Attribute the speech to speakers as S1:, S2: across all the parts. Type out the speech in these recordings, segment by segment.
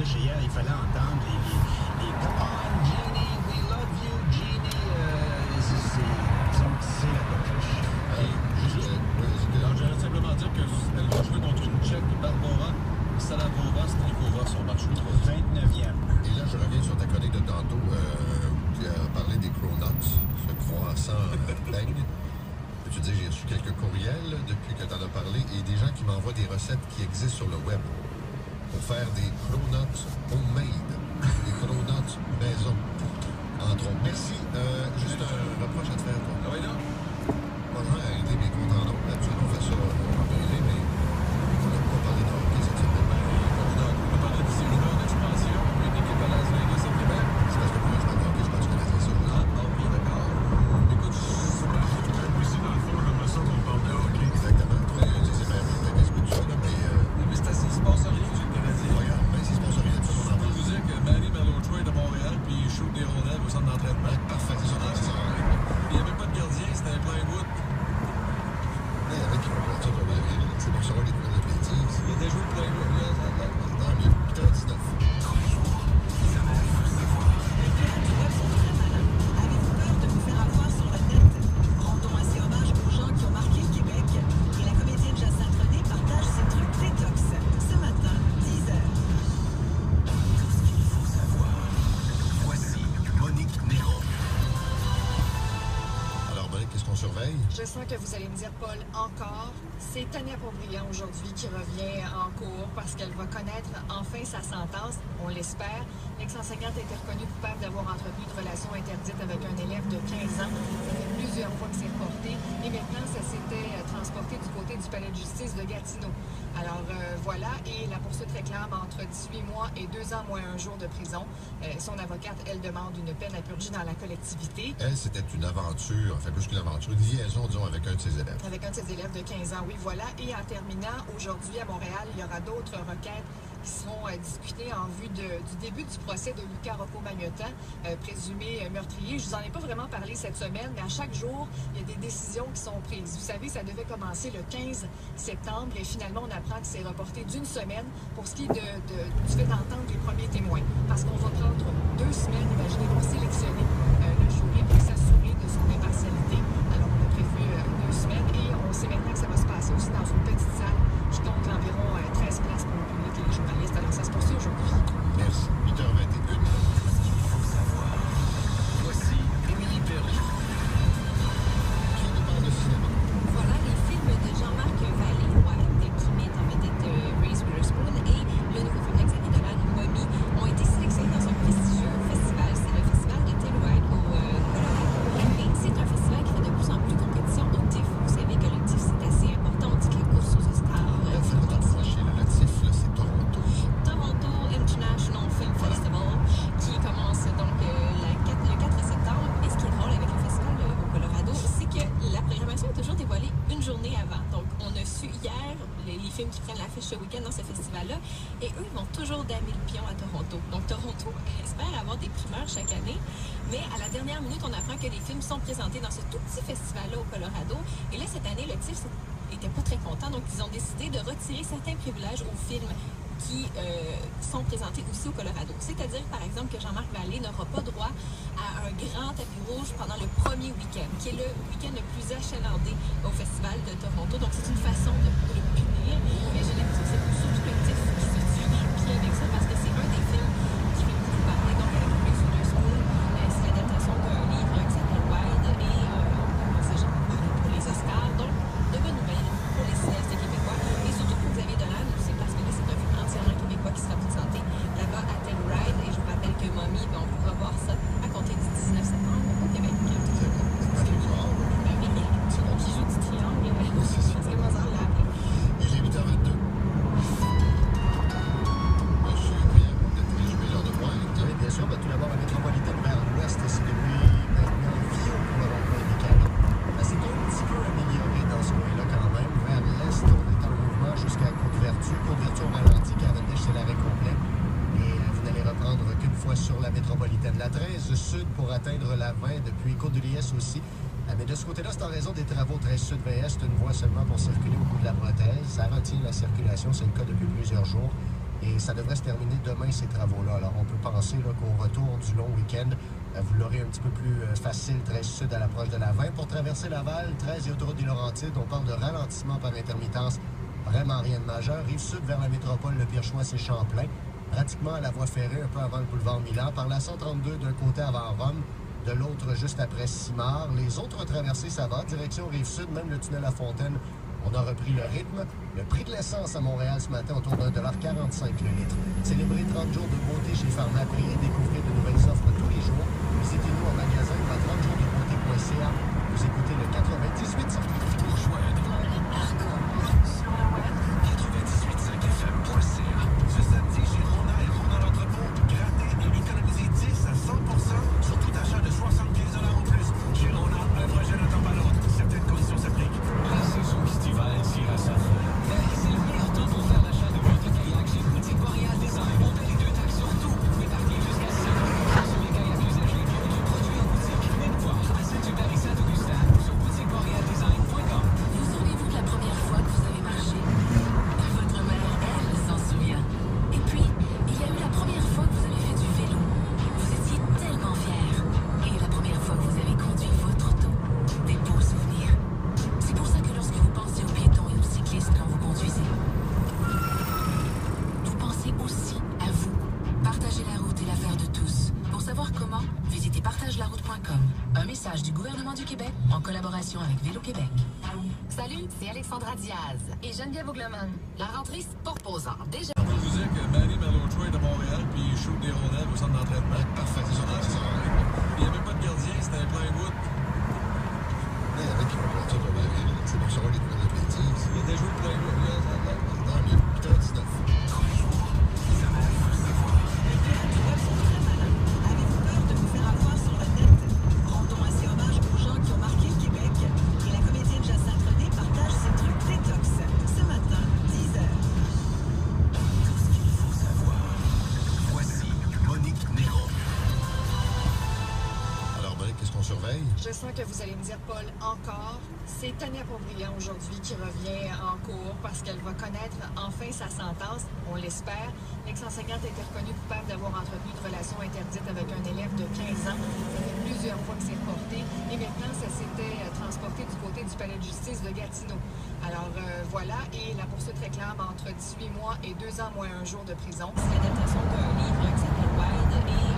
S1: juste hier, il fallait entendre les Come on, Genie, we love you, Genie. C'est la coqueluche.
S2: Alors, j'allais simplement dire qu'elle va jouer contre une Tchèque, Barbara Salavova, Strikova, son match
S1: 29e.
S3: Et là, je reviens sur ta chronique de tantôt où tu as parlé des cronuts, ce croissant beigne. Peux-tu dire, j'ai reçu quelques courriels depuis que tu en as parlé et des gens qui m'envoient des recettes qui existent sur le web pour faire des cronuts homemade, des cronuts maison, entre autres. Merci. Juste un reproche à te faire, toi.
S2: Ah oui, non?
S3: Moi, j'aimerais arrêter mes comptes en ordre. Habituellement, on fait ça en privé, mais on n'a pas parlé de hockey cette semaine.
S2: On va parler de série d'expansion, une équipe à Las Vegas cette semaine.
S3: C'est parce que pour un joueur de hockey, je pense que tu connaissais ça.
S2: Oui, d'accord. Écoute,
S4: Ici, dans le fond, j'aimerais ça qu'on parle de hockey.
S3: Exactement. Toi, c'est bien bon, t'as Facebook, ça, là,
S2: mais c'est assez, il se passe rien, j'ai le Canadien.
S3: regarde, même s'il se passe rien, tu
S2: Je
S3: vas en
S2: peux
S3: parler.
S2: vous dire que Manny Malhotra est de Montréal, puis il shoot des rondelles au centre d'entraînement.
S3: Parfait, c'est ça.
S2: Il n'y avait pas de gardien, c'était un plywood.
S3: Il y avait qui vont partir pour le rire. C'est pour savoir les nouvelles de bêtises.
S2: Il a déjà joué le plywood, là, ça a l'air.
S3: Tant mieux. 8h19.
S5: Avez-vous peur de vous faire avoir sur le net? Rendons ainsi hommage aux gens qui ont marqué le Québec. Et la comédienne Jacinthe René partage ses trucs détox. Ce matin, 10h.
S4: Tout ce qu'il faut savoir. Voici Monique Néron.
S3: Alors, Monique, qu'est-ce qu'on surveille?
S6: Je sens que vous allez me dire, Paul, encore. C'est Tania Pobriand aujourd'hui qui revient en cours parce qu'elle va connaître enfin sa sentence, on l'espère. L'ex-enseignante a été reconnue coupable d'avoir entretenu une relation interdite avec un élève de 15 ans. Ça fait plusieurs fois que c'est reporté et maintenant ça s'était transporté du côté du palais de justice de Gatineau. Alors voilà, et la poursuite réclame entre 18 mois et 2 ans moins un jour de prison. Son avocate, elle, demande une peine à purger dans la collectivité.
S3: Elle, c'était une aventure, enfin plus qu'une aventure, une liaison, disons, avec un de ses élèves.
S6: Avec un de ses élèves de 15 ans, oui, voilà. Et en terminant, aujourd'hui à Montréal, il y aura d'autres requêtes qui seront discutées en vue du début du procès de Luca Rocco-Magnotta, présumé meurtrier. Je vous en ai pas vraiment parlé cette semaine, mais à chaque jour, il y a des décisions qui sont prises. Vous savez, ça devait commencer le 15 septembre et finalement, on apprend que c'est reporté d'une semaine pour ce qui est du fait d'entendre les premiers témoins. Parce qu'on va prendre 2 semaines, imaginez, pour sélectionner le jury pour s'assurer de son impartialité. Alors, on a prévu 2 semaines et on sait maintenant que ça va se passer aussi dans une petite salle qui compte environ 13 places pour le public et les journalistes. Alors, ça se poursuit aujourd'hui.
S3: Merci. 8h21.
S4: Tout ce qu'il faut savoir. Voici Émilie Perry.
S3: Qui nous parle de cinéma?
S7: Voilà les films de Jean-Marc Vallée, qui mettent en vedette Reese Witherspoon et le nouveau film d'Xavier Dolan, Mommy, ont été sélectionnés dans un prestigieux festival. C'est le festival de Telluride au Colorado. Et c'est un festival qui fait de plus en plus compétition au TIFF. Vous savez que le TIFF, c'est assez important. On dit que la course aux Oscars.
S3: Fais-moi t'approcher. Le TIFF, là, c'est Toronto.
S7: Toronto International Film Festival qui commence donc le 4 septembre. Et ce qui est drôle avec le festival au Colorado, c'est que la programmation est toujours dévoilée une journée avant. Donc, on a su hier les films qui prennent l'affiche ce week-end dans ce festival-là. Et eux, ils vont toujours damer le pion à Toronto. Donc, Toronto espère avoir des primeurs chaque année. Mais à la dernière minute, on apprend que les films sont présentés dans ce tout petit festival-là au Colorado. Et là, cette année, le TIFF n'était pas très content. Donc, ils ont décidé de retirer certains privilèges aux films qui sont présentés aussi au Colorado. C'est-à-dire, par exemple, que Jean-Marc Vallée n'aura pas droit à un grand tapis rouge pendant le premier week-end, qui est le week-end le plus achalandé au Festival de Toronto. Donc, c'est une façon de le punir. Mais j'ai l'impression que c'est surtout le TIFF qui se tire le pied avec ça, parce que c'est un des films qui fait beaucoup parler. Donc, avec Reese Witherspoon, c'est l'adaptation d'un livre qui s'appelle Wild et c'est genre pour les Oscars. Donc, de bonnes nouvelles pour les cinéastes québécois et surtout pour Xavier Dolan, c'est parce que là, c'est un film entièrement québécois qui sera présenté là-bas à Telluride. Et je vous rappelle que Mommy, on pourra voir ça à compter du 19 septembre au Québec.
S3: C'est bon. C'est bon.
S7: Ben oui, c'est bon qui joue du triangle. C'est moi ça là.
S3: Il est 8h22. Monsieur Briand, vous êtes résumé l'heure de pointe.
S8: Oui, bien sûr. Tout d'abord, la métropolitaine vers l'ouest, c'est depuis maintenant Viau pour le rond-point des Canons. C'est un petit peu amélioré dans ce coin-là quand même. Vers l'est, on est en mouvement jusqu'à Côte-Vertu. Côte-Vertu, on ralentit. Cavendish, c'est l'arrêt complet. Et vous n'allez reprendre qu'une fois sur la métropolitaine. La 13 sud pour atteindre la 20 depuis Côte-de-Liesse aussi. Mais de ce côté-là, c'est en raison des travaux 13 sud VS. C'est une voie seulement pour circuler au bout de la prothèse. Ça retient la circulation. C'est le cas depuis plusieurs jours. Et ça devrait se terminer demain, ces travaux-là. Alors, on peut penser qu'au retour du long week-end, vous l'aurez un petit peu plus facile, 13 sud à l'approche de la 20. Pour traverser Laval, 13 et autoroute des Laurentides, on parle de ralentissement par intermittence. Vraiment rien de majeur. Rive sud vers la métropole, le Pierchois, c'est Champlain. Pratiquement à la voie ferrée, un peu avant le boulevard Milan. Par la 132 d'un côté avant Rome, de l'autre juste après Simard. Les autres traversées, ça va. Direction rive sud, même le tunnel à Fontaine, on a repris le rythme. Le prix de l'essence à Montréal ce matin autour d'1,45 $ le litre. Célébrez 30 jours de beauté chez Pharmaprix et découvrez de nouvelles offres tous les jours. Visitez-nous en magasin ou à 30jours-de-beauté.ca. Vous écoutez le 98.5.
S4: Rejoindre sur le web 98.5fm.ca. Ce samedi, chez Rona et Rona l'entrepôt, grattez et économisez 10 à 100% sur tout achat de 75 $ ou plus. Chez Rona, un projet ne tombe pas l'autre. Certaines conditions s'appliquent.
S1: La saison estivale tire à sa fin. C'est le meilleur temps pour faire l'achat de votre kayak chez Boutique Boréal Design. On a les 2 taxes sur tout. Épargnez jusqu'à 5 sur les kayaks usagés et autres produits en boutique. Venez voir à Saint-Hubert et Saint-Augustin sur boutiqueborealdesign.com.
S9: Vous souvenez-vous de la première fois que vous avez marché? Votre mère, elle, s'en souvient. Et puis, il y a eu la première fois que vous avez fait du vélo. Vous étiez tellement fiers. Et la première fois que vous avez conduit votre auto. Des beaux souvenirs. C'est pour ça que lorsque vous pensez aux piétons et aux cyclistes quand vous conduisez, vous pensez aussi à vous. Partagez la route est l'affaire de tous. Pour savoir comment, visitez partagelaroute.com. Un message du gouvernement du Québec en collaboration avec Vélo-Québec.
S10: Salut, c'est Alexandra Diaz et Geneviève Augleman. La rentrée sport posant. Déjà.
S2: On peut vous dire que Manny Malotro est de Montréal, puis il shoot des rondelles au centre d'entraînement.
S3: Parfait, c'est ça.
S2: Il n'y avait pas de gardien, c'était un plein bout.
S3: Mais il y en a qui vont partir de la ville. C'est pour ça qu'on les trouve de bêtises.
S2: Il était joué plein bout.
S3: Dans le 39.
S5: Les pirates du web sont très malins. Avez-vous peur de vous faire avoir sur le net? Rendons ainsi hommage aux gens qui ont marqué le Québec. Et la comédienne Jacinthe René partage ses trucs détox. Ce matin, 10h.
S4: Tout ce qu'il faut savoir. Voici Monique Néron.
S3: Alors, Monique, qu'est-ce qu'on surveille?
S6: Je sens que vous allez me dire, Paul, encore. C'est Tania Pobriand aujourd'hui qui revient en cours parce qu'elle va connaître enfin sa sentence, on l'espère. L'ex-enseignante a été reconnue coupable d'avoir entretenu une relation interdite avec un élève de 15 ans. Ça fait plusieurs fois que c'est reporté et maintenant ça s'était transporté du côté du palais de justice de Gatineau. Alors voilà, et la poursuite réclame entre 18 mois et 2 ans moins 1 jour de prison.
S7: C'est l'adaptation d'un livre qui s'appelle Wild et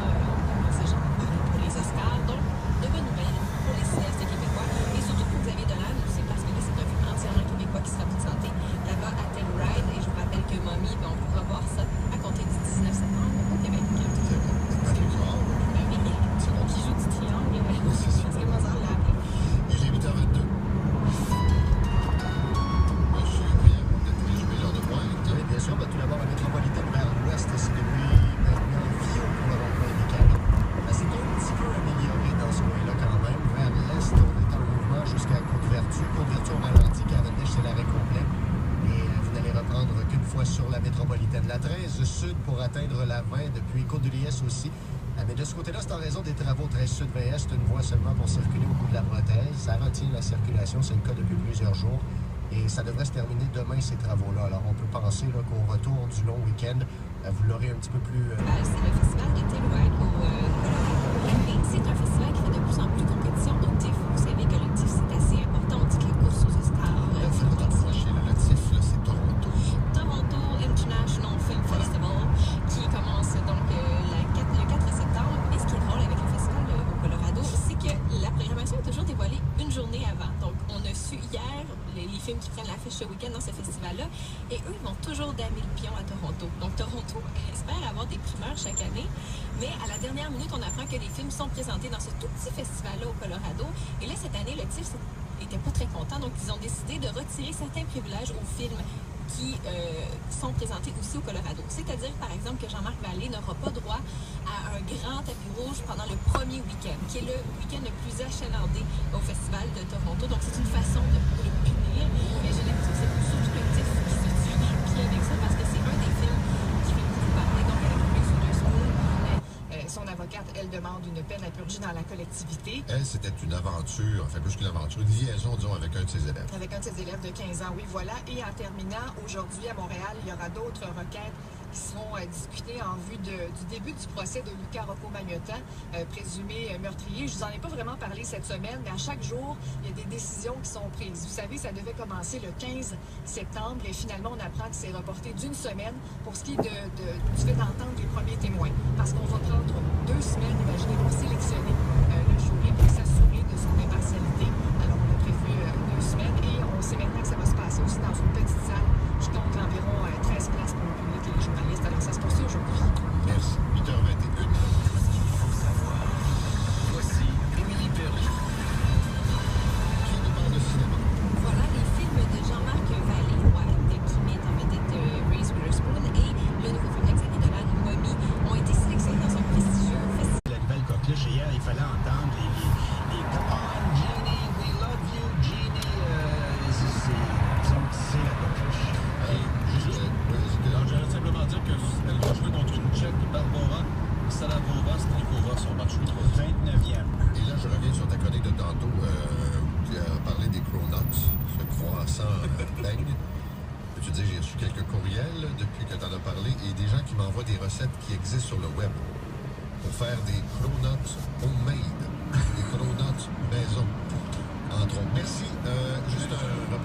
S7: c'est genre pour les Oscars. Donc, de bonnes nouvelles pour les cinéastes québécois et surtout pour Xavier Dolan, c'est parce que là, c'est un film entièrement québécois qui sera présenté là-bas à Telluride. Et je vous rappelle que Mommy, on pourra voir ça à compter du 19 septembre au Québec. Qui joue du triangle. C'est vraiment ça l'appeler.
S3: Il est 8h22. Monsieur Briand, depuis les jubileurs de pointe.
S8: Oui, bien sûr. Tout d'abord, la métropolitaine vers l'ouest, c'est depuis maintenant Vio pour le rond-point des Canons. C'est un petit peu amélioré dans ce coin-là quand même. Vers l'est, on est en mouvement jusqu'à Côte-Vertu. Côte-Vertu au ralenti, Cavendish, c'est l'arrêt complet. Et vous n'allez reprendre qu'une fois sur la métropolitaine. La 13 sud pour atteindre la 20 depuis Côte-de-Liesse aussi. Mais de ce côté-là, c'est en raison des travaux 13 sud VS, une voie seulement pour circuler au bout de la prothèse. Ça retient la circulation, c'est le cas depuis plusieurs jours. Et ça devrait se terminer demain, ces travaux-là. Alors, on peut penser qu'au retour du long week-end, vous l'aurez un petit peu plus...
S7: C'est le festival de Telluride au Colorado. Et c'est un festival qui fait de plus en plus compétition au TIFF. Vous savez que le TIFF, c'est assez important. On dit que la course aux Oscars...
S3: Le TIFF, c'est Toronto.
S7: Toronto International Film Festival, qui commence donc le 4 septembre. Et ce qui est drôle avec le festival au Colorado, c'est que la programmation est toujours dévoilée une journée avant. Donc, on a su hier les films qui prennent l'affiche ce week-end dans ce festival-là. Et eux, ils vont toujours damer le pion à Toronto. Donc, Toronto espère avoir des primeurs chaque année. Mais à la dernière minute, on apprend que les films sont présentés dans ce tout petit festival-là au Colorado. Et là, cette année, le TIFF n'était pas très content. Donc, ils ont décidé de retirer certains privilèges aux films qui sont présentés aussi au Colorado. C'est-à-dire, par exemple, que Jean-Marc Vallée n'aura pas droit à un grand tapis rouge pendant le premier week-end, qui est le week-end le plus achalandé au Festival de Toronto. Donc, c'est une façon de le punir. Mais j'ai l'impression que c'est plus subjectif qui se tire dans le pied avec ça, parce que c'est un des films qui fait beaucoup parler, donc avec Reese Witherspoon.
S6: Son avocate, elle, demande une peine à purger dans la collectivité.
S3: Elle, c'était une aventure, enfin plus qu'une aventure, une liaison, disons, avec un de ses élèves.
S6: Avec un de ses élèves de 15 ans, oui, voilà. Et en terminant, aujourd'hui à Montréal, il y aura d'autres requêtes qui seront discutés en vue du début du procès de Luca Rocco-Magnotta, présumé meurtrier. Je vous en ai pas vraiment parlé cette semaine, mais à chaque jour, il y a des décisions qui sont prises. Vous savez, ça devait commencer le 15 septembre et finalement, on apprend que c'est reporté d'une semaine pour ce qui est du fait d'entendre les premiers témoins. Parce qu'on va prendre 2 semaines, imaginez, pour sélectionner le jury pour s'assurer de son impartialité. Alors, on a prévu 2 semaines et on sait maintenant que ça va se passer aussi dans une petite salle qui compte environ 13 places pour le public et les journalistes. Alors, ça se poursuit aujourd'hui.
S3: Merci. 8h21.
S1: Voici, il faut savoir. Voici Émilie Perrault.
S3: Qui nous parle de cinéma?
S7: Voilà les films de Jean-Marc Vallée-White qui mettent en vedette Reese Witherspoon et le nouveau film d'Xavier Dolan, Mommy, ont été sélectionnés dans un prestigieux festival.
S4: La nouvelle coqueluche, hier, il fallait entendre les Come on, Jeannie, we love you, Jeannie. C'est la coqueluche.
S2: Alors, j'allais simplement dire qu'elle va jouer contre une Tchèque, Barbora Salavova, Stnikova, son match
S4: 29e.
S3: Et là, je reviens sur ta chronique de tantôt. Tu as parlé des cronuts, ce croissant beigne. Tu dis, j'ai reçu quelques courriels depuis que tu en as parlé et des gens qui m'envoient des recettes qui existent sur le web pour faire des cronuts homemade, des cronuts maison. Entre autres. Merci. Juste un